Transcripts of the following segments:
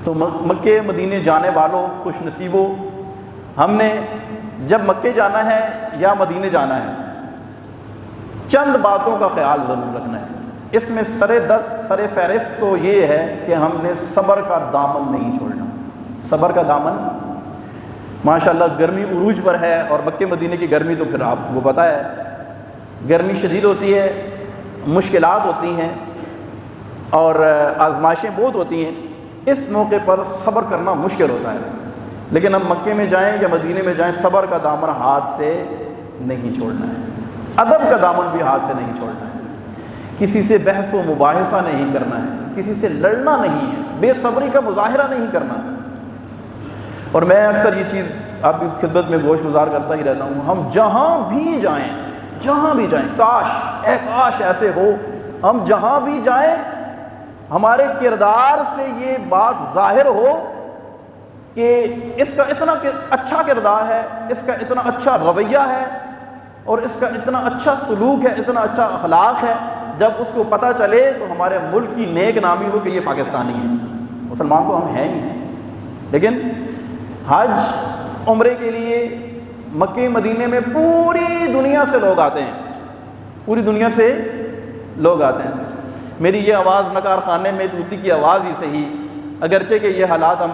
तो मक्के मदीने जाने वालों खुश नसीबों, हमने जब मक्के जाना है या मदीने जाना है, चंद बातों का ख्याल ज़रूर रखना है। इसमें सरे फहरिस्त तो ये है कि हमने सब्र का दामन नहीं छोड़ना। सब्र का दामन, माशाअल्लाह गर्मी उरूज पर है, और मक्के मदीने की गर्मी तो फिर आपको पता है, गर्मी शदीद होती है, मुश्किलात होती हैं और आजमाइशें बहुत होती हैं। इस मौके पर सब्र करना मुश्किल होता है, लेकिन हम मक्के में जाएं या मदीने में जाएं, सब्र का दामन हाथ से नहीं छोड़ना है, अदब का दामन भी हाथ से नहीं छोड़ना है, किसी से बहस व मुबाहिसा नहीं करना है, किसी से लड़ना नहीं है, बेसब्री का मुजाहिरा नहीं करना। और मैं अक्सर ये चीज़ आपकी खिदमत में गोश गुजार करता ही रहता हूँ, हम जहाँ भी जाएं, काश ऐसे हो, हम जहाँ भी जाएं हमारे किरदार से ये बात जाहिर हो कि इसका इतना अच्छा किरदार है, इसका इतना अच्छा रवैया है और इसका इतना अच्छा सलूक है, इतना अच्छा अखलाक है। जब उसको पता चले तो हमारे मुल्क की नेक नामी हो कि ये पाकिस्तानी है। मुसलमान तो हम हैं ही हैं, लेकिन हज उम्रे के लिए मक्के मदीने में पूरी दुनिया से लोग आते हैं, पूरी दुनिया से लोग आते हैं। मेरी ये आवाज़ नकार खाने में तूती की आवाज़ ही सही, अगरचे कि ये हालात हम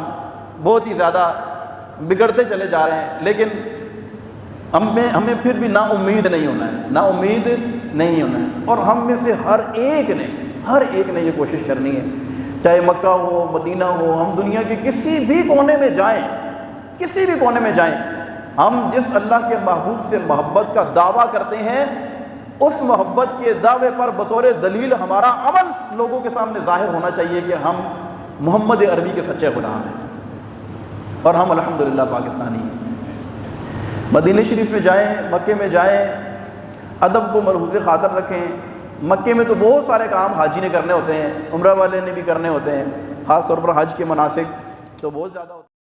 बहुत ही ज़्यादा बिगड़ते चले जा रहे हैं, लेकिन हमें फिर भी नाउम्मीद नहीं होना है, नाउम्मीद नहीं होना है। और हम में से हर एक ने ये कोशिश करनी है, चाहे मक्का हो, मदीना हो, हम दुनिया के किसी भी कोने में जाएं, हम जिस अल्लाह के महबूब से मोहब्बत का दावा करते हैं, उस मोहब्बत के दावे पर बतौर दलील हमारा अमल लोगों के सामने जाहिर होना चाहिए कि हम मोहम्मद अरबी के सच्चे गुलाम हैं और हम अल्हम्दुलिल्लाह पाकिस्तानी हैं। मदीने शरीफ में जाएं, मक्के में जाएं, अदब को मलहूज़ खातर रखें। मक्के में तो बहुत सारे काम हाजी ने करने होते हैं, उम्रा वाले ने भी करने होते हैं, ख़ास तौर पर हज के मनासिक तो बहुत ज़्यादा होते हैं।